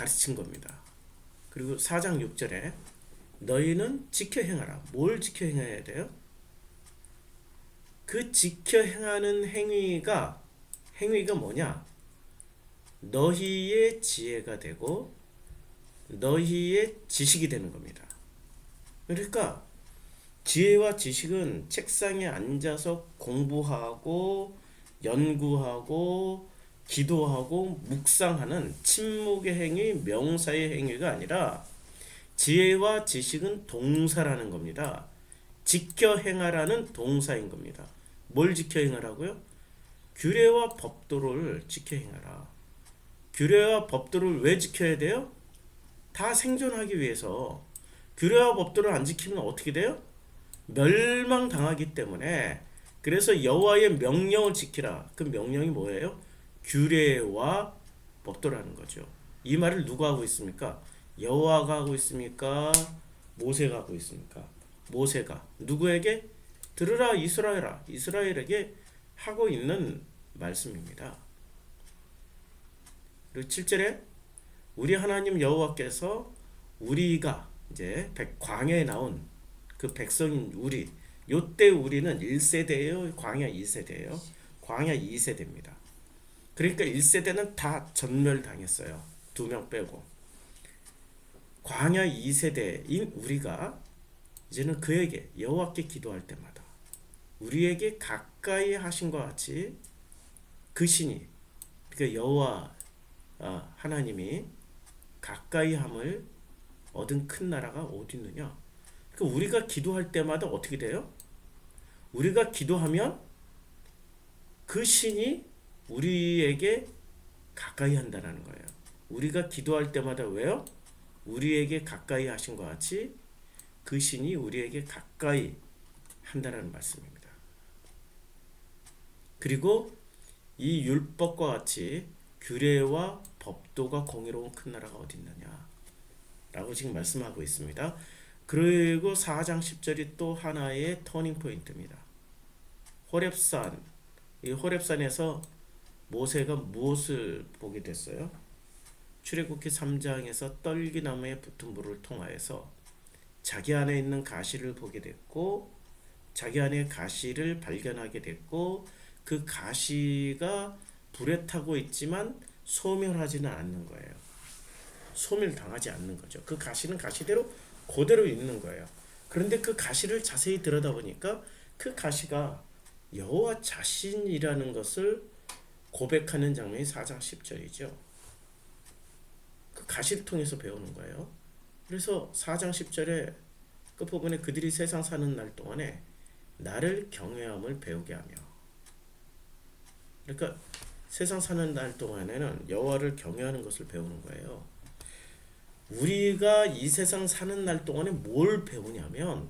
가르친 겁니다. 그리고 4장 6절에 너희는 지켜 행하라. 뭘 지켜 행해야 돼요? 그 지켜 행하는 행위가 뭐냐? 너희의 지혜가 되고 너희의 지식이 되는 겁니다. 그러니까 지혜와 지식은 책상에 앉아서 공부하고 연구하고 기도하고 묵상하는 침묵의 행위, 명사의 행위가 아니라 지혜와 지식은 동사라는 겁니다. 지켜 행하라는 동사인 겁니다. 뭘 지켜 행하라고요? 규례와 법도를 지켜 행하라. 규례와 법도를 왜 지켜야 돼요? 다 생존하기 위해서. 규례와 법도를 안 지키면 어떻게 돼요? 멸망당하기 때문에. 그래서 여호와의 명령을 지키라. 그 명령이 뭐예요? 규례와 법도라는 거죠. 이 말을 누가 하고 있습니까? 여호와가 하고 있습니까? 모세가 하고 있습니까? 모세가 누구에게? 들으라 이스라엘아. 이스라엘에게 하고 있는 말씀입니다. 그리고 7절에 우리 하나님 여호와께서 우리가 이제 광야에 나온 그 백성인 우리, 요때 우리는 1세대예요? 광야 2세대예요? 광야 2세대입니다. 그러니까 1세대는 다 전멸당했어요. 2명 빼고. 광야 2세대인 우리가 이제는 그에게 여호와께 기도할 때마다 우리에게 가까이 하신 것 같이 그 신이, 그러니까 여호와 하나님이 가까이 함을 얻은 큰 나라가 어디 있느냐? 그러니까 우리가 기도할 때마다 어떻게 돼요? 우리가 기도하면 그 신이 우리에게 가까이 한다는 거예요. 우리가 기도할 때마다 왜요? 우리에게 가까이 하신 것 같이 그 신이 우리에게 가까이 한다는 말씀입니다. 그리고 이 율법과 같이 규례와 법도가 공의로운 큰 나라가 어디 있느냐 라고 지금 말씀하고 있습니다. 그리고 4장 10절이 또 하나의 터닝 포인트입니다. 호렙산, 이 호렙산에서 모세가 무엇을 보게 됐어요? 출애굽기 3장에서 떨기나무에 붙은 불을 통하여서 자기 안에 있는 가시를 보게 됐고, 자기 안에 가시를 발견하게 됐고, 그 가시가 불에 타고 있지만 소멸하지는 않는 거예요. 소멸당하지 않는 거죠. 그 가시는 가시대로 그대로 있는 거예요. 그런데 그 가시를 자세히 들여다보니까 그 가시가 여호와 자신이라는 것을 고백하는 장면이 4장 10절이죠. 그 가시를 통해서 배우는 거예요. 그래서 4장 10절에 끝부분에 그들이 세상 사는 날 동안에 나를 경외함을 배우게 하며, 그러니까 세상 사는 날 동안에는 여호와를 경외하는 것을 배우는 거예요. 우리가 이 세상 사는 날 동안에 뭘 배우냐면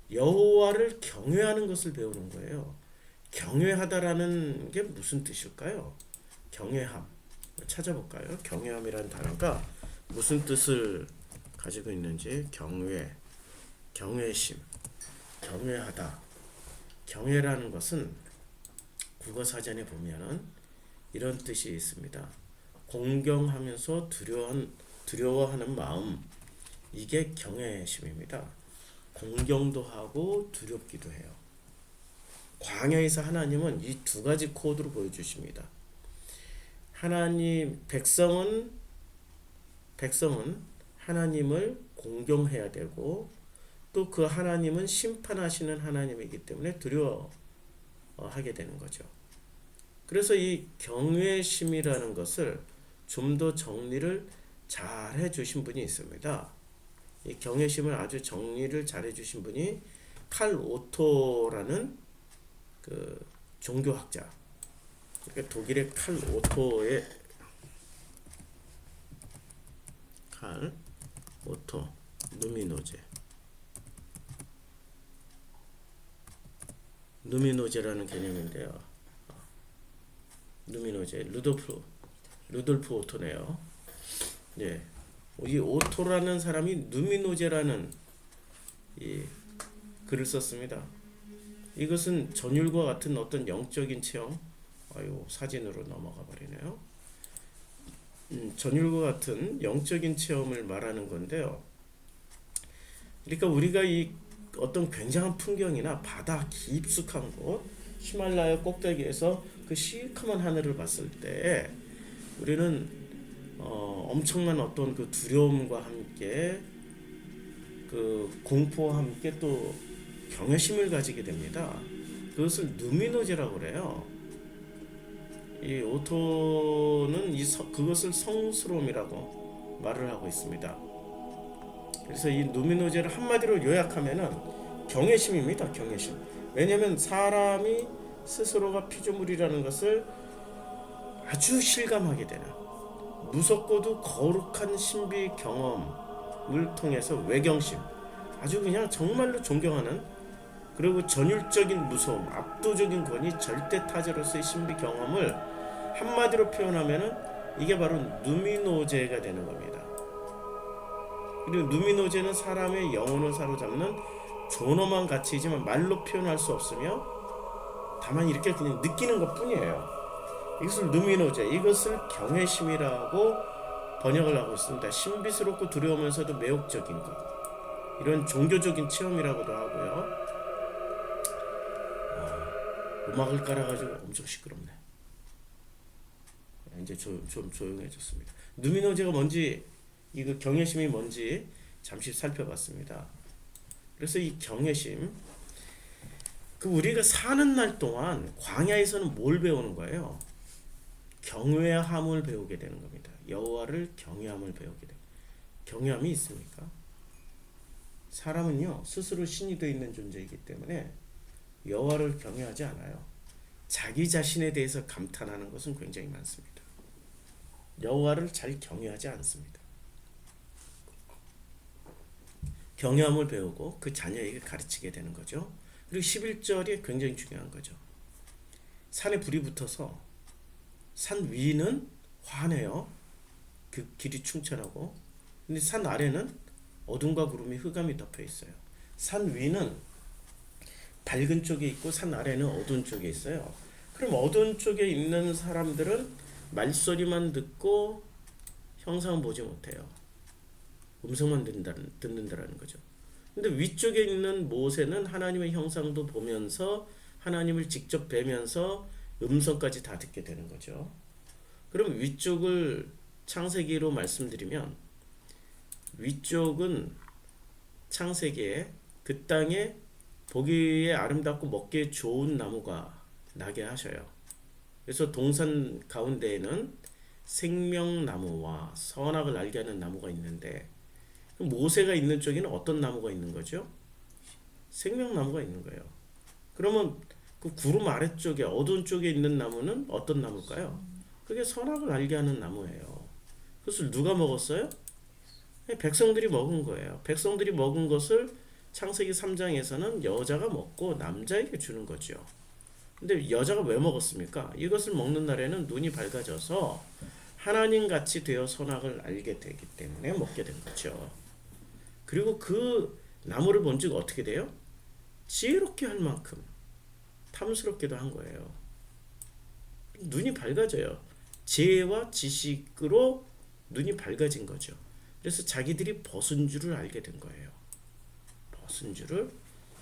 여호와를 경외하는 것을 배우는 거예요. 경외하다라는 게 무슨 뜻일까요? 경외함 찾아볼까요? 경외함이라는 단어가 무슨 뜻을 가지고 있는지. 경외, 경외심, 경외하다. 경외라는 것은 국어사전에 보면은 이런 뜻이 있습니다. 공경하면서 두려워하는 마음, 이게 경외심입니다. 공경도 하고 두렵기도 해요. 광야에서 하나님은 이 두 가지 코드로 보여주십니다. 하나님, 백성은 하나님을 공경해야 되고, 또 그 하나님은 심판하시는 하나님이기 때문에 두려워하게 되는 거죠. 그래서 이 경외심이라는 것을 좀 더 정리를 잘 해주신 분이 있습니다. 이 경외심을 아주 정리를 잘 해주신 분이 칼 오토라는 그 종교학자. 그러니까 독일의 칼 오토 누미노제라는 개념인데요. 누미노제, 루돌프 오토네요. 예, 이 오토라는 사람이 누미노제라는 이 글을 썼습니다. 이것은 전율과 같은 어떤 영적인 체험. 사진으로 넘어가 버리네요. 전율과 같은 영적인 체험을 말하는 건데요. 그러니까 우리가 이 어떤 굉장한 풍경이나 바다 깊숙한 곳, 히말라야 꼭대기에서 그 시커먼 하늘을 봤을 때 우리는 엄청난 어떤 그 두려움과 함께 그 공포와 함께 또 경외심을 가지게 됩니다. 그것을 누미노제라고 그래요. 이 오토는 그것을 성스러움이라고 말을 하고 있습니다. 그래서 이 누미노제를 한마디로 요약하면은 경외심입니다. 경외심. 왜냐하면 사람이 스스로가 피조물이라는 것을 아주 실감하게 되는 무섭고도 거룩한 신비 경험을 통해서 외경심, 아주 그냥 정말로 존경하는, 그리고 전율적인 무서움, 압도적인 권위, 절대 타자로서의 신비 경험을 한마디로 표현하면은 이게 바로 누미노제가 되는 겁니다. 그리고 누미노제는 사람의 영혼을 사로잡는 존엄한 가치이지만 말로 표현할 수 없으며 다만 이렇게 그냥 느끼는 것 뿐이에요. 이것을 누미노제, 이것을 경외심이라고 번역을 하고 있습니다. 신비스럽고 두려우면서도 매혹적인 것, 이런 종교적인 체험이라고도 하고요. 음악을 깔아가지고 엄청 시끄럽네. 이제 좀 조용해졌습니다. 누미노제가 뭔지, 이거 경외심이 뭔지 잠시 살펴봤습니다. 그래서 이 경외심, 그 우리가 사는 날 동안 광야에서는 뭘 배우는 거예요? 경외함을 배우게 되는 겁니다. 여호와를 경외함을 배우게 돼요. 경외함이 있습니까? 사람은요 스스로 신이 되어 있는 존재이기 때문에 여호와를 경외하지 않아요. 자기 자신에 대해서 감탄하는 것은 굉장히 많습니다. 여호와를 잘 경외하지 않습니다. 경외함을 배우고 그 자녀에게 가르치게 되는 거죠. 그리고 11절이 굉장히 중요한 거죠. 산에 불이 붙어서 산 위는 환해요. 그 길이 충천하고, 근데 산 아래는 어둠과 구름이 흑암이 덮여 있어요. 산 위는 밝은 쪽에 있고 산 아래는 어두운 쪽에 있어요. 그럼 어두운 쪽에 있는 사람들은 말소리만 듣고 형상은 보지 못해요. 음성만 듣는다라는 거죠. 근데 위쪽에 있는 모세는 하나님의 형상도 보면서 하나님을 직접 뵈면서 음성까지 다 듣게 되는 거죠. 그럼 위쪽을 창세기로 말씀드리면, 위쪽은 창세기에 그 땅에 보기에 아름답고 먹기에 좋은 나무가 나게 하셔요. 그래서 동산 가운데에는 생명나무와 선악을 알게 하는 나무가 있는데, 모세가 있는 쪽에는 어떤 나무가 있는 거죠? 생명나무가 있는 거예요. 그러면 그 구름 아래쪽에 어두운 쪽에 있는 나무는 어떤 나무일까요? 그게 선악을 알게 하는 나무예요. 그것을 누가 먹었어요? 백성들이 먹은 거예요. 백성들이 먹은 것을 창세기 3장에서는 여자가 먹고 남자에게 주는 거죠. 근데 여자가 왜 먹었습니까? 이것을 먹는 날에는 눈이 밝아져서 하나님 같이 되어 선악을 알게 되기 때문에 먹게 된 거죠. 그리고 그 나무를 본즉 어떻게 돼요? 지혜롭게 할 만큼 탐스럽기도 한 거예요. 눈이 밝아져요. 지혜와 지식으로 눈이 밝아진 거죠. 그래서 자기들이 벗은 줄을 알게 된 거예요. 벗은 줄을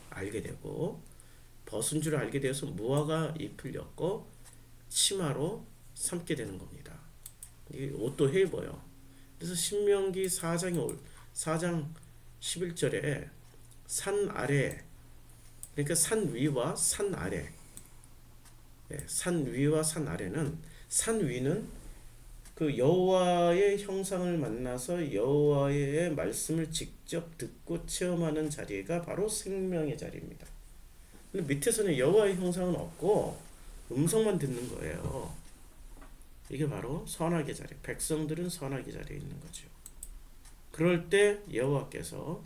알게 되고, 벗은 줄을 알게 되어서 무화과 잎을 엮고 치마로 삼게 되는 겁니다. 이 옷도 해입어요. 그래서 신명기 4장 11절에 산 아래, 그러니까 산 위와 산 아래, 산 위와 산 아래는, 산 위는 그 여호와의 형상을 만나서 여호와의 말씀을 직접 듣고 체험하는 자리가 바로 생명의 자리입니다. 근데 밑에서는 여호와의 형상은 없고 음성만 듣는 거예요. 이게 바로 선악의 자리, 백성들은 선악의 자리에 있는 거죠. 그럴 때 여호와께서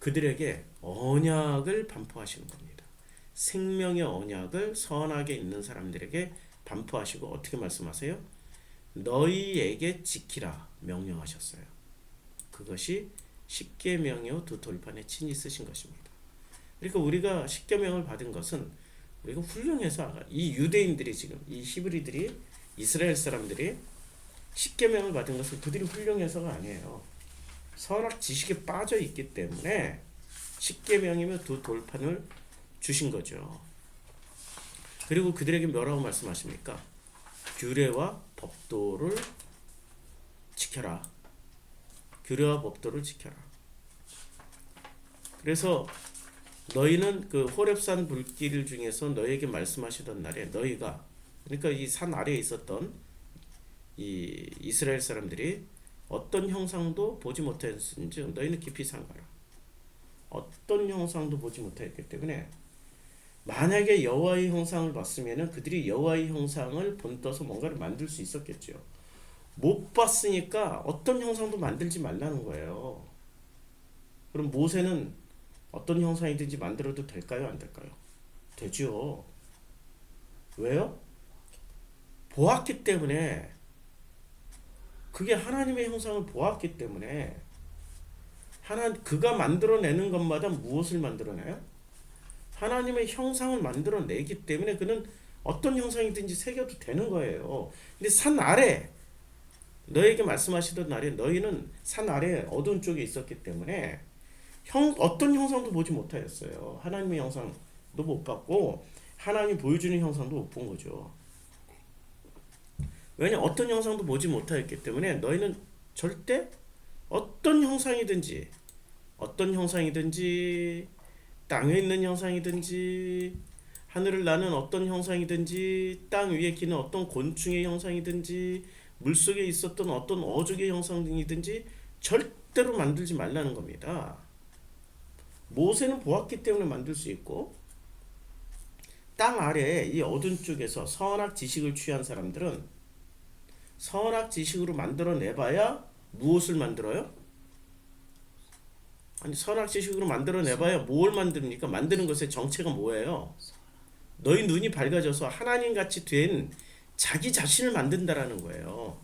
그들에게 언약을 반포하시는 겁니다. 생명의 언약을 선악에 있는 사람들에게 반포하시고 어떻게 말씀하세요? 너희에게 지키라 명령하셨어요. 그것이 십계명이요 두 돌판에 친히 쓰신 것입니다. 그러니까 우리가 십계명을 받은 것은 우리가 훌륭해서, 이 유대인들이 지금 이 히브리들이, 이스라엘 사람들이 십계명을 받은 것은 그들이 훌륭해서가 아니에요. 선악 지식에 빠져 있기 때문에 십계명이면 두 돌판을 주신 거죠. 그리고 그들에게 뭐라고 말씀하십니까? 규례와 법도를 지켜라. 규례와 법도를 지켜라. 그래서 너희는 그 호렙산 불길 중에서 너희에게 말씀하시던 날에 너희가, 그러니까 이 산 아래에 있었던 이 이스라엘 사람들이 어떤 형상도 보지 못했은즉 너희는 깊이 삼가라. 어떤 형상도 보지 못했기 때문에 만약에 여호와의 형상을 봤으면은 그들이 여호와의 형상을 본떠서 뭔가를 만들 수 있었겠죠. 못 봤으니까 어떤 형상도 만들지 말라는 거예요. 그럼 모세는 어떤 형상이든지 만들어도 될까요? 안 될까요? 되죠. 왜요? 보았기 때문에. 그게 하나님의 형상을 보았기 때문에. 그가 만들어내는 것마다 무엇을 만들어내요? 하나님의 형상을 만들어내기 때문에 그는 어떤 형상이든지 새겨도 되는 거예요. 근데 산 아래, 너에게 말씀하시던 날에 너희는 산 아래 어두운 쪽에 있었기 때문에 어떤 형상도 보지 못하였어요. 하나님의 형상도 못 봤고 하나님 보여주는 형상도 못 본 거죠. 왜냐, 어떤 형상도 보지 못하였기 때문에 너희는 절대 어떤 형상이든지 땅에 있는 형상이든지 하늘을 나는 어떤 형상이든지 땅 위에 기는 어떤 곤충의 형상이든지 물속에 있었던 어떤 어족의 형상이든지 절대로 만들지 말라는 겁니다. 모세는 보았기 때문에 만들 수 있고, 땅 아래에 이 어두운 쪽에서 선악 지식을 취한 사람들은 선악 지식으로 만들어내봐야 무엇을 만들어요? 아니, 선악 지식으로 만들어내봐야 뭘 만듭니까? 만드는 것의 정체가 뭐예요? 너희 눈이 밝아져서 하나님같이 된 자기 자신을 만든다라는 거예요.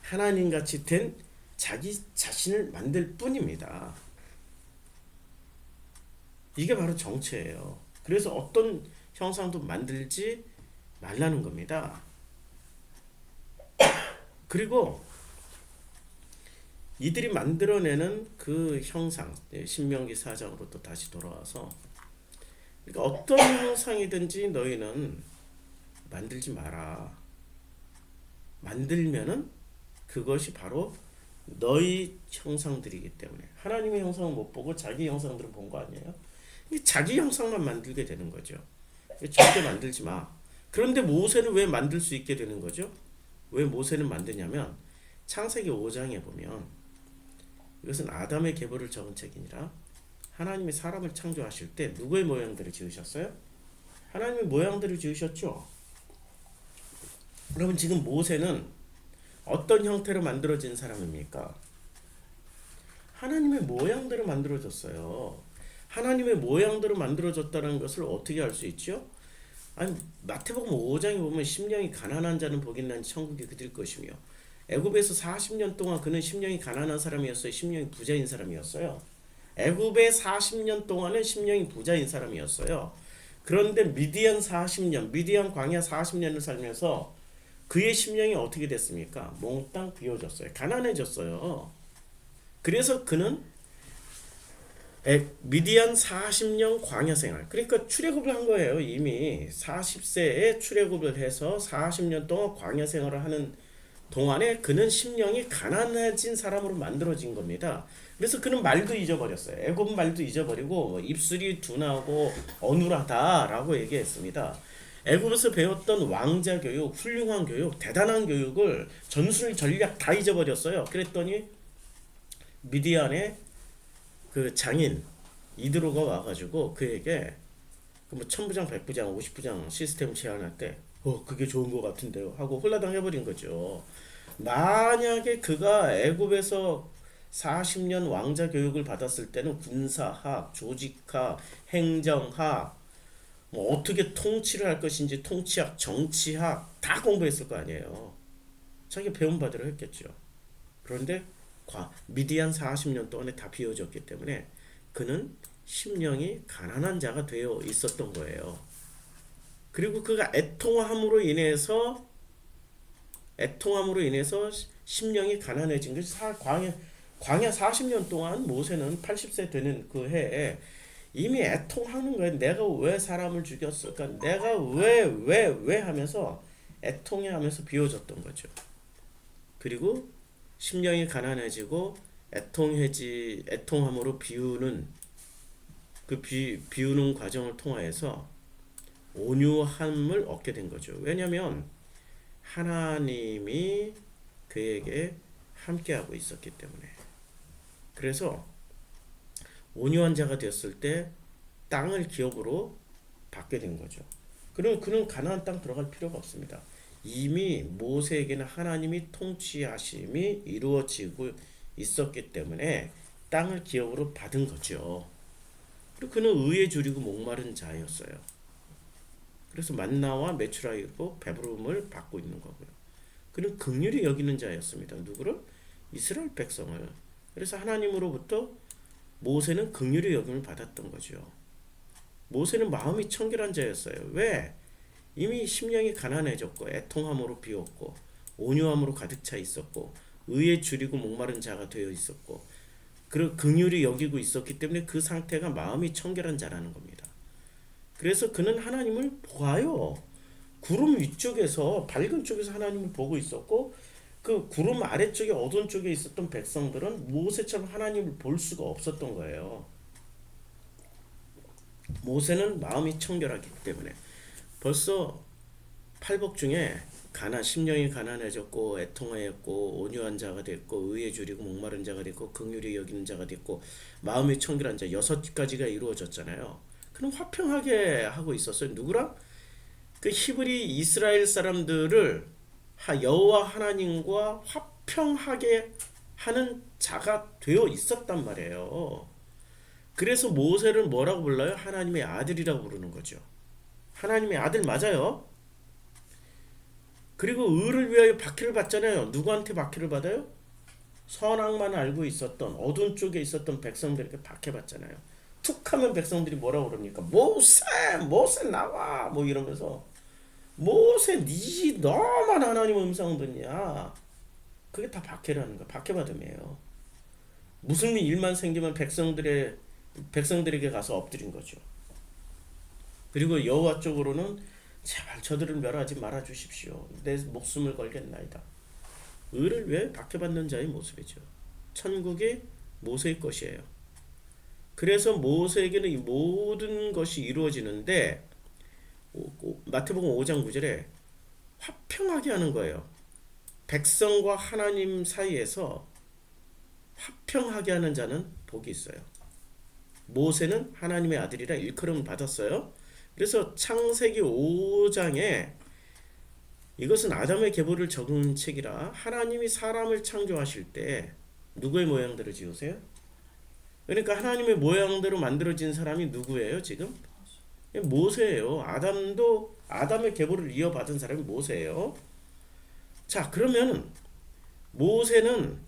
하나님같이 된 자기 자신을 만들 뿐입니다. 이게 바로 정체예요. 그래서 어떤 형상도 만들지 말라는 겁니다. 그리고 이들이 만들어내는 그 형상, 신명기 4장으로 또 다시 돌아와서, 그러니까 어떤 형상이든지 너희는 만들지 마라. 만들면은 그것이 바로 너희 형상들이기 때문에. 하나님의 형상을 못 보고 자기 형상들을 본 거 아니에요? 자기 형상만 만들게 되는 거죠. 절대 만들지 마. 그런데 모세는 왜 만들 수 있게 되는 거죠? 왜 모세는 만드냐면 창세기 5장에 보면 이것은 아담의 계보를 적은 책이니라 하나님이 사람을 창조하실 때 누구의 모양대로 지으셨어요? 하나님의 모양대로 지으셨죠. 여러분, 지금 모세는 어떤 형태로 만들어진 사람입니까? 하나님의 모양대로 만들어졌어요. 하나님의 모양대로 만들어졌다는 것을 어떻게 알 수 있죠? 아니, 마태복음 5장에 보면 심령이 가난한 자는 복이 난 천국이 그들 것이며, 애굽에서 40년 동안 그는 심령이 가난한 사람이었어요? 심령이 부자인 사람이었어요? 애굽에 40년 동안은 심령이 부자인 사람이었어요. 그런데 미디안 광야 40년을 살면서 그의 심령이 어떻게 됐습니까? 몽땅 비워졌어요. 가난해졌어요. 그래서 그는 미디안 40년 광야 생활, 그러니까 출애굽을 한 거예요. 이미 40세에 출애굽을 해서 40년 동안 광야 생활을 하는 동안에 그는 심령이 가난해진 사람으로 만들어진 겁니다. 그래서 그는 말도 잊어버렸어요. 애굽 말도 잊어버리고 입술이 둔하고 어눌하다라고 얘기했습니다. 애굽에서 배웠던 왕자 교육, 훌륭한 교육, 대단한 교육을 전술 전략 다 잊어버렸어요. 그랬더니 미디안의 그 장인 이드로가 와가지고 그에게 뭐 천부장, 백부장, 50부장 시스템 제안할 때 그게 좋은 것 같은데요 하고 홀라당 해버린 거죠. 만약에 그가 애굽에서 40년 왕자 교육을 받았을 때는 군사학, 조직학, 행정학, 뭐 어떻게 통치를 할 것인지 통치학, 정치학 다 공부했을 거 아니에요. 자기 배운 바대로 했겠죠. 그런데 미디안 40년 동안에 다 비워졌기 때문에 그는 심령이 가난한 자가 되어 있었던 거예요. 그리고 그가 애통함으로 인해서 애통함으로 인해서 심령이 가난해진 것이 광야 40년 동안 모세는 80세 되는 그 해에 이미 애통하는 거예요. 내가 왜 사람을 죽였을까? 내가 왜 하면서 애통해하면서 비워졌던 거죠. 그리고 심령이 가난해지고 애통함으로 비우는 그 비우는 과정을 통하여서 온유함을 얻게 된 거죠. 왜냐하면 하나님이 그에게 함께하고 있었기 때문에. 그래서 온유한 자가 되었을 때 땅을 기업으로 받게 된 거죠. 그럼 그는 가나안 땅 들어갈 필요가 없습니다. 이미 모세에게는 하나님이 통치하심이 이루어지고 있었기 때문에 땅을 기업으로 받은 거죠. 그리고 그는 의에 줄이고 목마른 자였어요. 그래서 만나와 메추라기로 배부름을 받고 있는 거고요. 그는 긍휼히 여기는 자였습니다. 누구를? 이스라엘 백성을. 그래서 하나님으로부터 모세는 긍휼히 여김을 받았던 거죠. 모세는 마음이 청결한 자였어요. 왜? 이미 심령이 가난해졌고 애통함으로 비웠고 온유함으로 가득 차 있었고 의에 줄이고 목마른 자가 되어 있었고 그리고 긍휼히 여기고 있었기 때문에 그 상태가 마음이 청결한 자라는 겁니다. 그래서 그는 하나님을 보아요. 구름 위쪽에서 밝은 쪽에서 하나님을 보고 있었고 그 구름 아래쪽에 어두운 쪽에 있었던 백성들은 모세처럼 하나님을 볼 수가 없었던 거예요. 모세는 마음이 청결하기 때문에 벌써 팔복 중에 심령이 가난해졌고 애통하였고 온유한 자가 됐고 의에 줄이고 목마른 자가 됐고 긍휼히 여기는 자가 됐고 마음이 청결한 자 6가지가 이루어졌잖아요. 그럼 화평하게 하고 있었어요. 누구랑? 그 히브리 이스라엘 사람들을 여호와 하나님과 화평하게 하는 자가 되어 있었단 말이에요. 그래서 모세를 뭐라고 불러요? 하나님의 아들이라고 부르는 거죠. 하나님의 아들 맞아요. 그리고 의를 위하여 박해를 받잖아요. 누구한테 박해를 받아요? 선악만 알고 있었던 어두운 쪽에 있었던 백성들에게 박해받잖아요. 툭하면 백성들이 뭐라고 그럽니까? 모세 나와 뭐 이러면서 모세 니 너만 하나님 음성 듣냐? 그게 다 박해라는 거야. 박해받음이에요. 무슨 일만 생기면 백성들에게 가서 엎드린 거죠. 그리고 여호와 쪽으로는 제발 저들을 멸하지 말아 주십시오. 내 목숨을 걸겠나이다. 의를 위해 박해받는 자의 모습이죠. 천국이 모세의 것이에요. 그래서 모세에게는 이 모든 것이 이루어지는데 마태복음 5장 9절에 화평하게 하는 거예요. 백성과 하나님 사이에서 화평하게 하는 자는 복이 있어요. 모세는 하나님의 아들이라 일컬음을 받았어요. 그래서 창세기 5장에 이것은 아담의 계보를 적은 책이라 하나님이 사람을 창조하실 때 누구의 모양대로 지으세요? 그러니까 하나님의 모양대로 만들어진 사람이 누구예요 지금? 모세예요. 아담의 계보를 이어받은 사람이 모세예요. 자, 그러면 모세는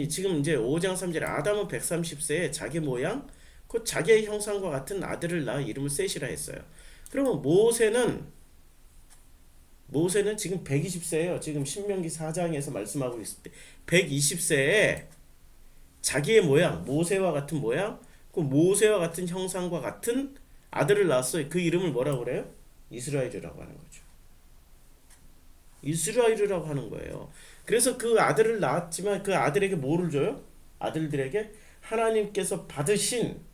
지금 이제 5장 3절에 아담은 130세에 자기 모양 곧 자기의 형상과 같은 아들을 낳아 이름을 셋이라 했어요. 그러면 모세는 지금 120세예요. 지금 신명기 4장에서 말씀하고 있을 때 120세에 자기의 모양, 모세와 같은 모양, 그 모세와 같은 형상과 같은 아들을 낳았어요. 그 이름을 뭐라고 그래요? 이스라엘이라고 하는 거죠. 이스라엘이라고 하는 거예요. 그래서 그 아들을 낳았지만 그 아들에게 뭐를 줘요? 아들들에게 하나님께서 받으신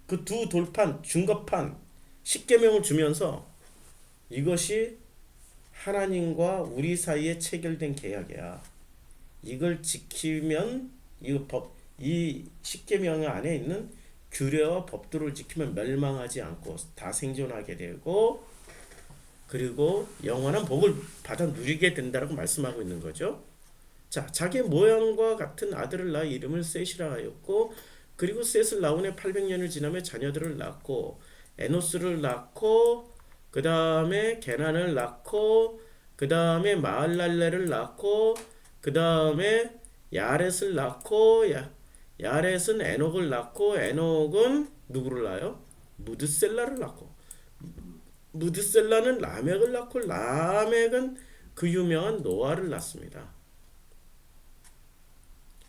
그 두 돌판, 중급판, 십계명을 주면서 이것이 하나님과 우리 사이에 체결된 계약이야. 이걸 지키면 이 십계명 안에 있는 규례와 법도를 지키면 멸망하지 않고 다 생존하게 되고 그리고 영원한 복을 받아 누리게 된다라고 말씀하고 있는 거죠. 자, 자기의 모양과 같은 아들을 낳아 이름을 셋이라 하였고 그리고 셋을 낳은 해 800년을 지나며 자녀들을 낳고 에노스를 낳고 그 다음에 게난을 낳고 그 다음에 마할랄레를 낳고 그 다음에 야렛을 낳고 야렛은 에녹을 낳고 에녹은 누구를 낳아요? 무드셀라를 낳고 무드셀라는 라멕을 낳고 라멕은 그 유명한 노아를 낳습니다.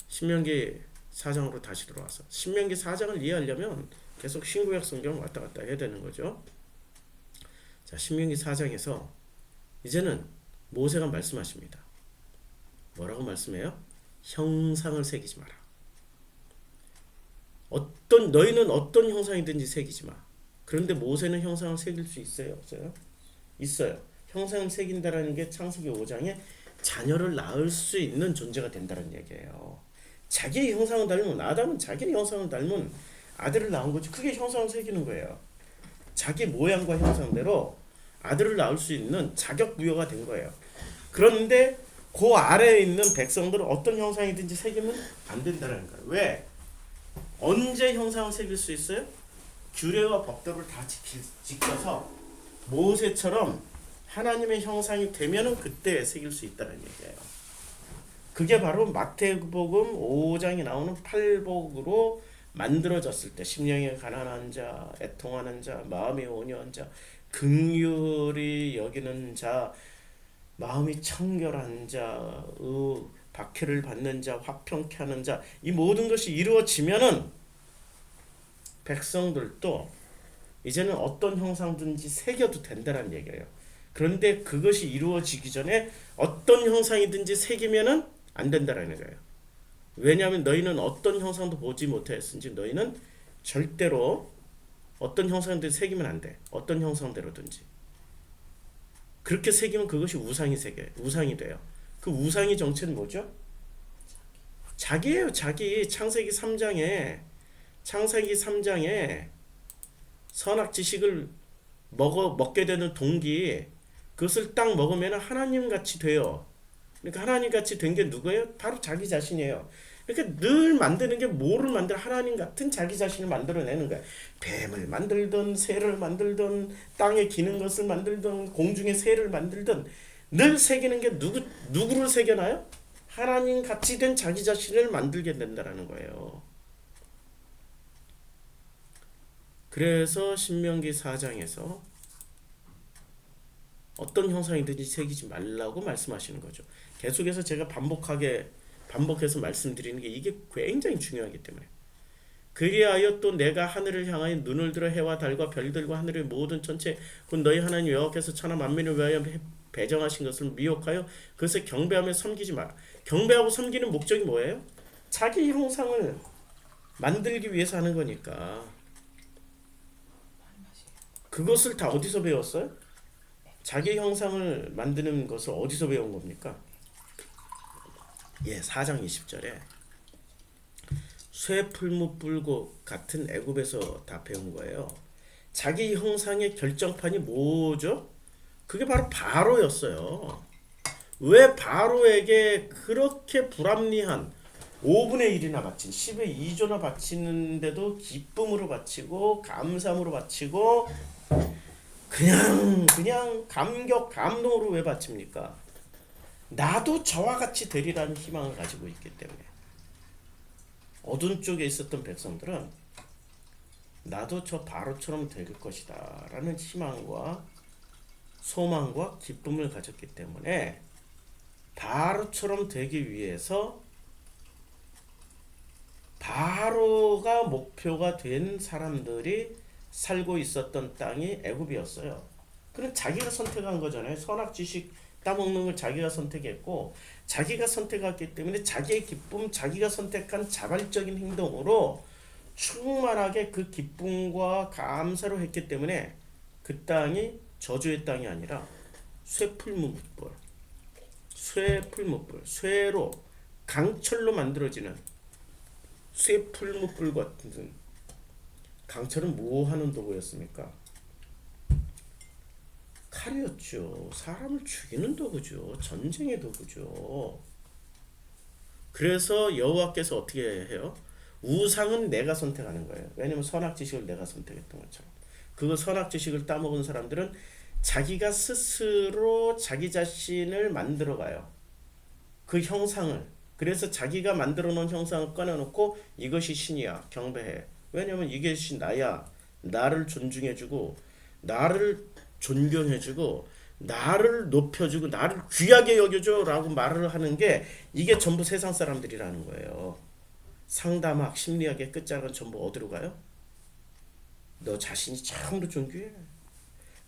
신명기 4장으로 다시 들어와서 신명기 4장을 이해하려면 계속 신구약 성경 왔다 갔다 해야 되는 거죠. 자, 신명기 4장에서 이제는 모세가 말씀하십니다. 뭐라고 말씀해요? 형상을 새기지 마라. 너희는 어떤 형상이든지 새기지 마. 그런데 모세는 형상을 새길 수 있어요? 없어요? 있어요. 형상을 새긴다라는 게 창세기 5장에 자녀를 낳을 수 있는 존재가 된다는 얘기예요. 자기의 형상을 닮은 아담은 자기의 형상을 닮은 아들을 낳은 거지. 그게 형상을 새기는 거예요. 자기 모양과 형상대로 아들을 낳을 수 있는 자격 부여가 된 거예요. 그런데 그 아래에 있는 백성들은 어떤 형상이든지 새기면 안 된다는 거예요. 왜? 언제 형상을 새길 수 있어요? 규례와 법도를 다 지켜서 모세처럼 하나님의 형상이 되면은 그때 새길 수 있다는 얘기예요. 그게 바로 마태복음 5장에 나오는 팔복으로 만들어졌을 때 심령이 가난한 자, 애통하는 자, 마음이 온유한 자, 긍휼히 여기는 자, 마음이 청결한 자, 박해를 받는 자, 화평케 하는 자, 이 모든 것이 이루어지면은 백성들도 이제는 어떤 형상든지 새겨도 된다는 얘기예요. 그런데 그것이 이루어지기 전에 어떤 형상이든지 새기면은 안 된다라는 거예요. 왜냐하면 너희는 어떤 형상도 보지 못하였은지 너희는 절대로 어떤 형상든지 새기면 안 돼. 어떤 형상대로든지. 그렇게 새기면 그것이 우상이 돼요. 그 우상의 정체는 뭐죠? 자기예요. 자기. 창세기 3장에 선악 지식을 먹게 되는 동기, 그것을 딱 먹으면 하나님 같이 돼요. 그러니까 하나님 같이 된 게 누구예요? 바로 자기 자신이에요. 그러니까 늘 만드는 게 뭐를 만들어? 하나님 같은 자기 자신을 만들어내는 거야. 뱀을 만들든 새를 만들든 땅에 기는 것을 만들든 공중의 새를 만들든 늘 새기는 게 누구를 새겨놔요? 하나님 같이 된 자기 자신을 만들게 된다라는 거예요. 그래서 신명기 4장에서 어떤 형상이든지 새기지 말라고 말씀하시는 거죠. 계속해서 제가 반복해서 말씀드리는 게 이게 굉장히 중요하기 때문에. 그리하여 또 내가 하늘을 향하여 눈을 들어 해와 달과 별들과 하늘의 모든 천체 곧 너희 하나님 여호와께서 천하 만민을 위하여 배정하신 것을 미혹하여 그것을 경배하며 섬기지 마라. 경배하고 섬기는 목적이 뭐예요? 자기 형상을 만들기 위해서 하는 거니까. 그것을 다 어디서 배웠어요? 자기 형상을 만드는 것을 어디서 배운 겁니까? 4장 20절에 쇠 풀무 뿔고 같은 애굽에서 다 배운 거예요. 자기 형상의 결정판이 뭐죠? 그게 바로 바로였어요. 왜 바로에게 그렇게 불합리한 5분의 1이나 바친 10의 2조나 바치는데도 기쁨으로 바치고 감사함으로 바치고 그냥 감격 감동으로 왜 바칩니까? 나도 저와 같이 되리라는 희망을 가지고 있기 때문에. 어두운 쪽에 있었던 백성들은 나도 저 바로처럼 될 것이다 라는 희망과 소망과 기쁨을 가졌기 때문에 바로처럼 되기 위해서 바로가 목표가 된 사람들이 살고 있었던 땅이 애굽이었어요. 그럼 자기가 선택한 거잖아요. 선악지식 따먹는 걸 자기가 선택했고 자기가 선택했기 때문에 자기의 기쁨, 자기가 선택한 자발적인 행동으로 충만하게 그 기쁨과 감사로 했기 때문에 그 땅이 저주의 땅이 아니라 쇠풀무불, 쇠로 강철로 만들어지는 쇠풀무불 같은. 강철은 뭐 하는 도구였습니까? 칼이었죠. 사람을 죽이는 도구죠. 전쟁의 도구죠. 그래서 여호와께서 어떻게 해요? 우상은 내가 선택하는 거예요. 왜냐면 선악지식을 내가 선택했던 것처럼. 그 선악지식을 따먹은 사람들은 자기가 스스로 자기 자신을 만들어가요. 그 형상을. 그래서 자기가 만들어 놓은 형상을 꺼내놓고 이것이 신이야. 경배해. 왜냐면 이게 나야. 나를 존중해주고 나를 존경해주고 나를 높여주고 나를 귀하게 여겨줘라고 말을 하는 게 이게 전부 세상 사람들이라는 거예요. 상담학, 심리학의 끝자락은 전부 어디로 가요? 너 자신이 참으로 존귀해.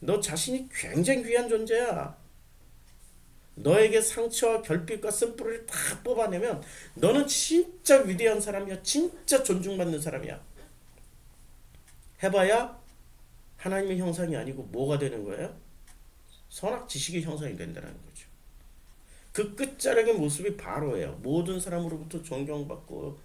너 자신이 굉장히 귀한 존재야. 너에게 상처와 결핍과 쓴뿌리를 다 뽑아내면 너는 진짜 위대한 사람이야. 진짜 존중받는 사람이야. 해봐야 하나님의 형상이 아니고 뭐가 되는 거예요? 선악 지식의 형상이 된다는 거죠. 그 끝자락의 모습이 바로예요. 모든 사람으로부터 존경받고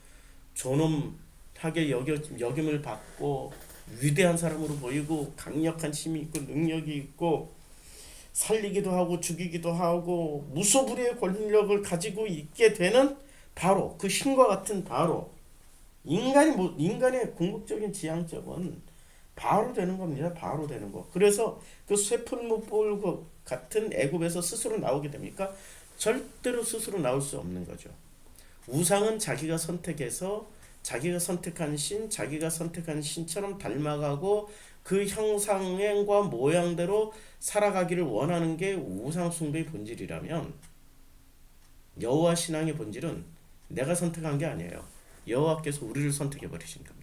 존엄하게 여김을 받고 위대한 사람으로 보이고 강력한 힘이 있고 능력이 있고 살리기도 하고 죽이기도 하고 무소불위의 권력을 가지고 있게 되는 바로 그 신과 같은 바로 인간의 궁극적인 지향점은 바로 되는 겁니다. 바로 되는 거. 그래서 그 쇠풀무볼 같은 애굽에서 스스로 나오게 됩니까? 절대로 스스로 나올 수 없는 거죠. 우상은 자기가 선택해서 자기가 선택한 신, 자기가 선택한 신처럼 닮아가고 그 형상과 모양대로 살아가기를 원하는 게 우상 숭배의 본질이라면 여호와 신앙의 본질은 내가 선택한 게 아니에요. 여호와께서 우리를 선택해 버리신 겁니다.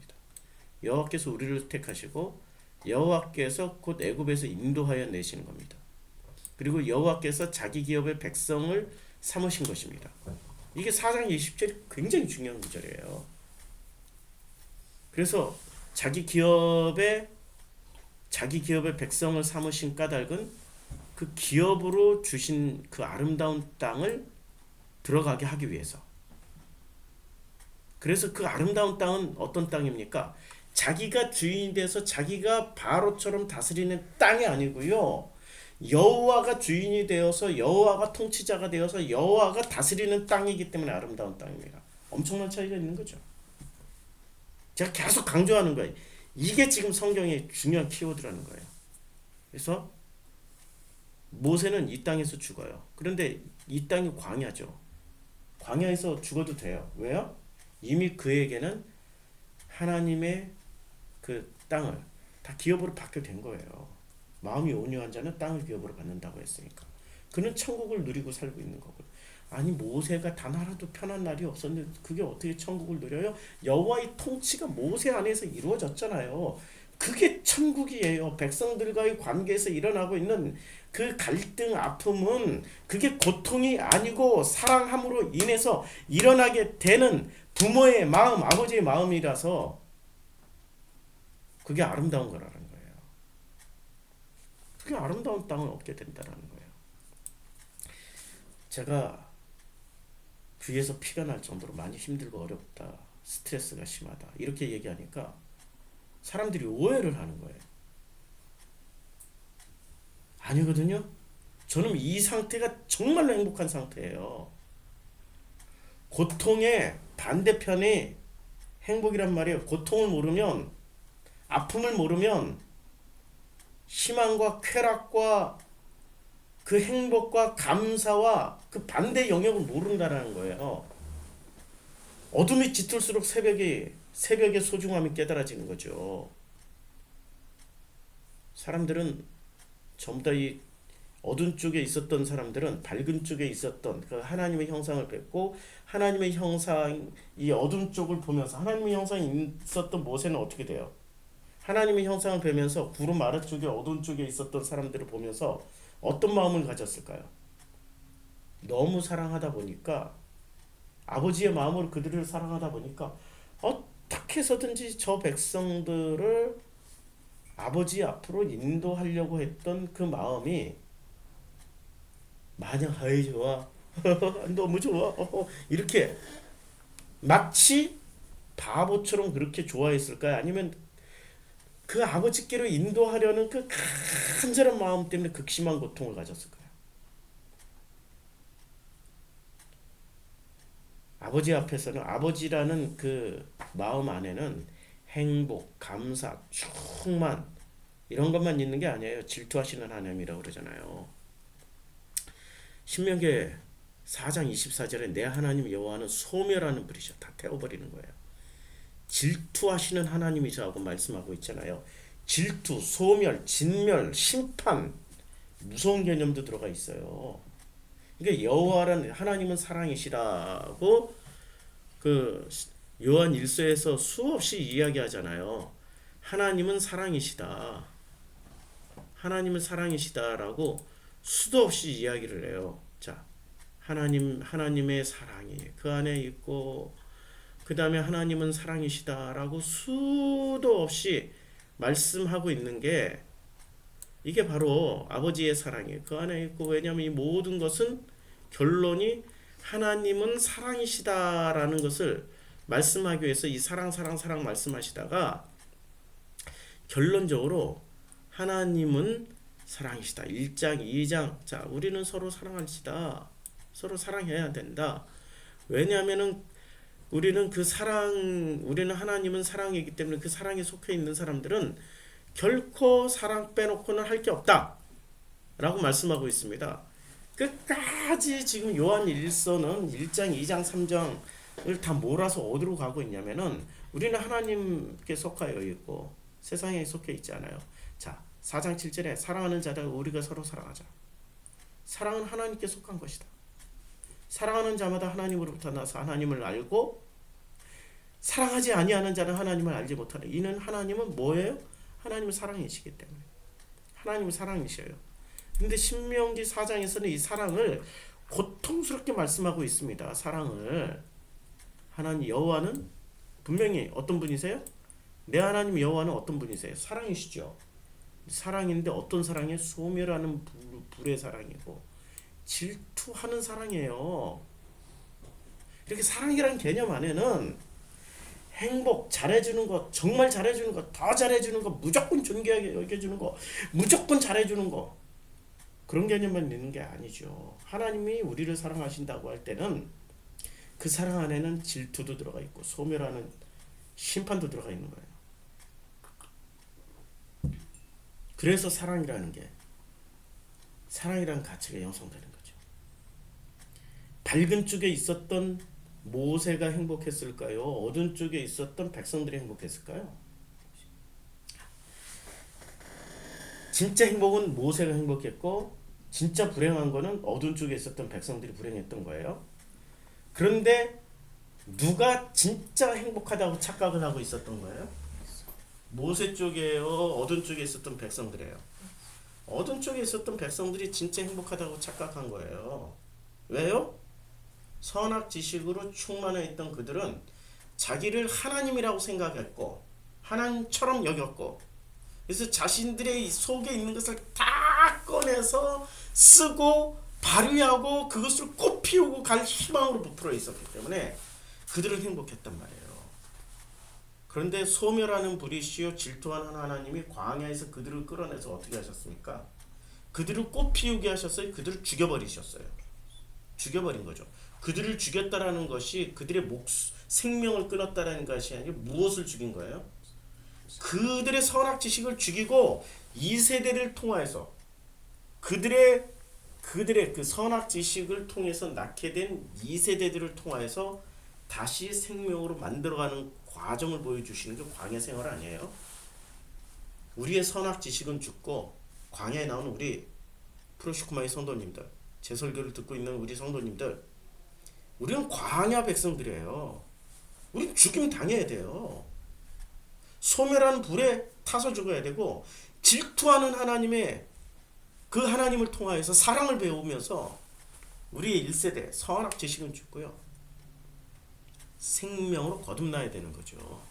여호와께서 우리를 택하시고 여호와께서 곧 애굽에서 인도하여 내시는 겁니다. 그리고 여호와께서 자기 기업의 백성을 삼으신 것입니다. 이게 4장 20절이 굉장히 중요한 구절이에요. 그래서 자기 기업의 백성을 삼으신 까닭은 그 기업으로 주신 그 아름다운 땅을 들어가게 하기 위해서. 그래서 그 아름다운 땅은 어떤 땅입니까? 자기가 주인이 돼서 자기가 바로처럼 다스리는 땅이 아니고요. 여호와가 주인이 되어서 여호와가 통치자가 되어서 여호와가 다스리는 땅이기 때문에 아름다운 땅입니다. 엄청난 차이가 있는 거죠. 제가 계속 강조하는 거예요. 이게 지금 성경의 중요한 키워드라는 거예요. 그래서 모세는 이 땅에서 죽어요. 그런데 이 땅이 광야죠. 광야에서 죽어도 돼요. 왜요? 이미 그에게는 하나님의 그 땅을 다 기업으로 받게 된 거예요. 마음이 온유한 자는 땅을 기업으로 받는다고 했으니까. 그는 천국을 누리고 살고 있는 거고요. 아니 모세가 단 하나도 편한 날이 없었는데 그게 어떻게 천국을 누려요? 여호와의 통치가 모세 안에서 이루어졌잖아요. 그게 천국이에요. 백성들과의 관계에서 일어나고 있는 그 갈등, 아픔은 그게 고통이 아니고 사랑함으로 인해서 일어나게 되는 부모의 마음, 아버지의 마음이라서 그게 아름다운 거라는 거예요. 그게 아름다운 땅을 얻게 된다는 거예요. 제가 귀에서 피가 날 정도로 많이 힘들고 어렵다, 스트레스가 심하다 이렇게 얘기하니까 사람들이 오해를 하는 거예요. 아니거든요. 저는 이 상태가 정말로 행복한 상태예요. 고통의 반대편이 행복이란 말이에요. 고통을 모르면, 아픔을 모르면 희망과 쾌락과 그 행복과 감사와 그 반대 영역을 모른다는 거예요. 어둠이 짙을수록 새벽의 소중함이 깨달아지는 거죠. 사람들은 전부 다 이 어두운 쪽에 있었던 사람들은 밝은 쪽에 있었던 그 하나님의 형상을 뵙고 하나님의 형상, 이 어둠 쪽을 보면서 하나님의 형상이 있었던 모세는 어떻게 돼요? 하나님의 형상을 뵈면서 구름 아래쪽에 어두운 쪽에 있었던 사람들을 보면서 어떤 마음을 가졌을까요? 너무 사랑하다 보니까 아버지의 마음으로 그들을 사랑하다 보니까 어떻게 해서든지 저 백성들을 아버지 앞으로 인도하려고 했던 그 마음이 마냥 아이 좋아 너무 좋아 이렇게 마치 바보처럼 그렇게 좋아했을까요? 아니면 그 아버지께로 인도하려는 그 간절한 마음 때문에 극심한 고통을 가졌을까요? 아버지 앞에서는 아버지라는 그 마음 안에는 행복, 감사, 충만 이런 것만 있는 게 아니에요. 질투하시는 하나님이라고 그러잖아요. 신명기 4장 24절에 내 하나님 여호와는 소멸하는 불이셔. 다 태워버리는 거예요. 질투하시는 하나님이시라고 말씀하고 있잖아요. 질투, 소멸, 진멸, 심판, 무서운 개념도 들어가 있어요. 그러니까 여호와라는 하나님은 사랑이시라고 그 요한 1서에서 수없이 이야기하잖아요. 하나님은 사랑이시다. 하나님은 사랑이시다라고 수도 없이 이야기를 해요. 자, 하나님의 사랑이 그 안에 있고, 그 다음에 하나님은 사랑이시다라고 수도 없이 말씀하고 있는 게 이게 바로 아버지의 사랑이 그 안에 있고, 왜냐하면 이 모든 것은 결론이 하나님은 사랑이시다라는 것을 말씀하기 위해서 이 사랑 말씀하시다가 결론적으로 하나님은 사랑이시다. 1장, 2장. 자, 우리는 서로 사랑합시다. 서로 사랑해야 된다. 왜냐하면은 우리는 하나님은 사랑이기 때문에 그 사랑에 속해 있는 사람들은 결코 사랑 빼놓고는 할 게 없다 라고 말씀하고 있습니다. 끝까지 지금 요한 1서는 1장, 2장, 3장을 다 몰아서 어디로 가고 있냐면은 우리는 하나님께 속하여 있고 세상에 속해 있지 않아요. 자, 4장 7절에 사랑하는 자들 우리가 서로 사랑하자. 사랑은 하나님께 속한 것이다. 사랑하는 자마다 하나님으로부터 나서 하나님을 알고, 사랑하지 아니하는 자는 하나님을 알지 못하다. 이는 하나님은 뭐예요? 하나님은 사랑이시기 때문에. 하나님은 사랑이셔요. 근데 신명기 4장에서는 이 사랑을 고통스럽게 말씀하고 있습니다. 사랑을. 하나님 여호와는 분명히 어떤 분이세요? 내 하나님 여호와는 어떤 분이세요? 사랑이시죠. 사랑인데 어떤 사랑이에요? 소멸하는 불의 사랑이고 질투하는 사랑이에요. 이렇게 사랑이라는 개념 안에는 행복, 잘해주는 것, 정말 잘해주는 것, 더 잘해주는 것, 무조건 존귀하게 여겨주는 것, 무조건 잘해주는 것, 그런 개념만 있는 게 아니죠. 하나님이 우리를 사랑하신다고 할 때는 그 사랑 안에는 질투도 들어가 있고 소멸하는 심판도 들어가 있는 거예요. 그래서 사랑이라는 가치가 형성되는 거죠. 밝은 쪽에 있었던 모세가 행복했을까요? 어두운 쪽에 있었던 백성들이 행복했을까요? 진짜 행복은 모세가 행복했고, 진짜 불행한 거는 어두운 쪽에 있었던 백성들이 불행했던 거예요. 그런데 누가 진짜 행복하다고 착각을 하고 있었던 거예요? 모세 쪽에요? 어두운 쪽에 있었던 백성들이에요? 어두운 쪽에 있었던 백성들이 진짜 행복하다고 착각한 거예요. 왜요? 선악 지식으로 충만해 있던 그들은 자기를 하나님이라고 생각했고 하나님처럼 여겼고, 그래서 자신들의 속에 있는 것을 다 꺼내서 쓰고 발휘하고 그것을 꽃피우고 갈 희망으로 부풀어 있었기 때문에 그들은 행복했단 말이에요. 그런데 소멸하는 불이시요 질투하는 하나님이 광야에서 그들을 끌어내서 어떻게 하셨습니까? 그들을 꽃피우게 하셨어요? 그들을 죽여버리셨어요. 죽여버린 거죠. 그들을 죽였다라는 것이 그들의 생명을 끊었다라는 것이 아니라 무엇을 죽인 거예요? 그들의 선악 지식을 죽이고 2세대를 통해서 그들의 그 선악 지식을 통해서 낳게 된 2세대들을 통해서 다시 생명으로 만들어가는 과정을 보여주시는 게 광야 생활 아니에요? 우리의 선악 지식은 죽고 광야에 나오는 우리 프로시코마의 성도님들, 제 설교를 듣고 있는 우리 성도님들, 우리는 광야 백성들이에요. 우리는 죽임 당해야 돼요. 소멸한 불에 타서 죽어야 되고, 질투하는 하나님의 그 하나님을 통하여서 사랑을 배우면서 우리의 1세대 선악 지식은 죽고요, 생명으로 거듭나야 되는 거죠.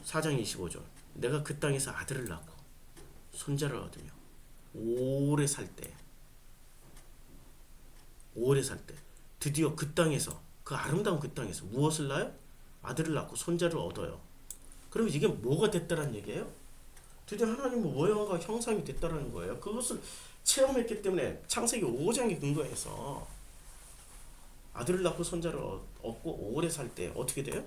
4장 25절 내가 그 땅에서 아들을 낳고 손자를 얻으며 오래 살 때 드디어 그 땅에서, 그 아름다운 그 땅에서 무엇을 낳아요? 아들을 낳고 손자를 얻어요. 그럼 이게 뭐가 됐다는 얘기예요? 드디어 하나님의 모형과 형상이 됐다는 거예요. 그것을 체험했기 때문에 창세기 5장에 근거해서 아들을 낳고 손자를 얻고 오래 살 때 어떻게 돼요?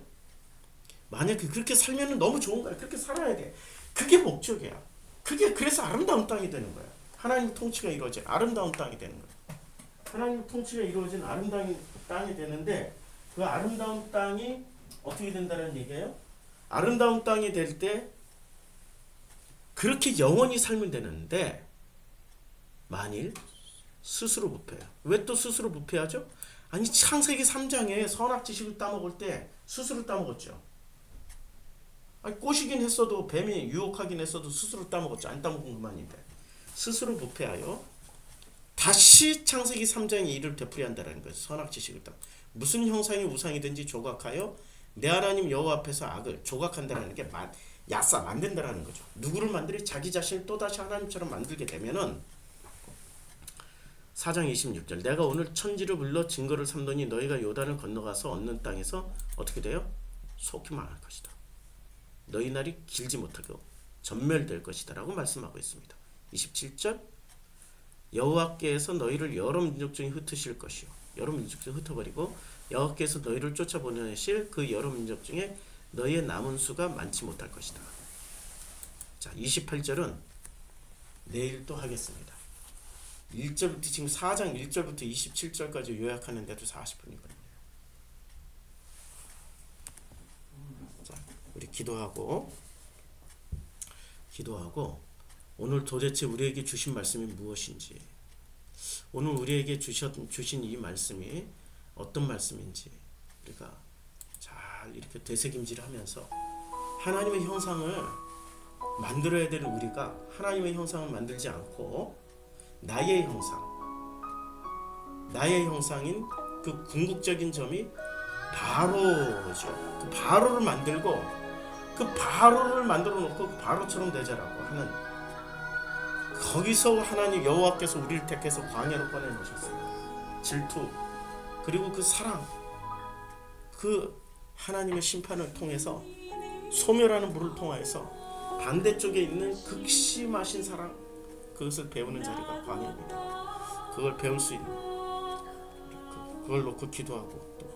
만약에 그렇게 살면 너무 좋은 거야. 그렇게 살아야 돼. 그게 목적이야. 그래서 아름다운 땅이 되는 거야. 하나님 통치가 이루어진 아름다운 땅이 되는 거야. 하나님 통치가 이루어진 아름다운 땅이 되는데, 그 아름다운 땅이 어떻게 된다는 얘기예요? 아름다운 땅이 될 때 그렇게 영원히 살면 되는데 만일 스스로 부패해요. 왜 또 스스로 부패하죠? 아니 창세기 3장에 선악지식을 따먹을 때 스스로 따먹었죠. 아니 꼬시긴 했어도 뱀이 유혹하긴 했어도 스스로 따먹었죠. 안 따먹은 그만인데 스스로 부패하여 다시 창세기 3장에 이를 되풀이한다는 거예요. 선악지식을 따 무슨 형상의 우상이든지 조각하여 내 하나님 여호와 앞에서 악을 조각한다는 게 야싸 만든다라는 거죠. 누구를 만들이 자기 자신을 또다시 하나님처럼 만들게 되면은 4장 26절 내가 오늘 천지를 불러 증거를 삼더니 너희가 요단을 건너가서 얻는 땅에서 어떻게 돼요? 속히 망할 것이다. 너희 날이 길지 못하고 전멸될 것이다 라고 말씀하고 있습니다. 27절 여호와께서 너희를 여러 민족 중에 흩으실 것이요 여러 민족 중에 흩어버리고 여호와께서 너희를 쫓아보내실 그 여러 민족 중에 너희의 남은 수가 많지 못할 것이다. 자 28절은 내일 또 하겠습니다. 1절부터 지금 4장 1절부터 27절까지 요약하는데도 40분이거든요. 자, 우리 기도하고 오늘 도대체 우리에게 주신 말씀이 무엇인지, 오늘 우리에게 주신 이 말씀이 어떤 말씀인지 우리가 잘 이렇게 되새김질하면서 하나님의 형상을 만들어야 되는 우리가 하나님의 형상을 만들지 않고 나의 형상인 그 궁극적인 점이 바로죠. 그 바로를 만들고 그 바로를 만들어 놓고 그 바로처럼 되자라고 하는 거기서 하나님 여호와께서 우리를 택해서 광야로 꺼내 놓으셨어요. 질투 그리고 그 사랑 그 하나님의 심판을 통해서 소멸하는 불을 통하여서 반대쪽에 있는 극심하신 사랑 그것을 배우는 자리가 광야입니다. 그걸 배울 수 있는 그걸 놓고 기도하고 또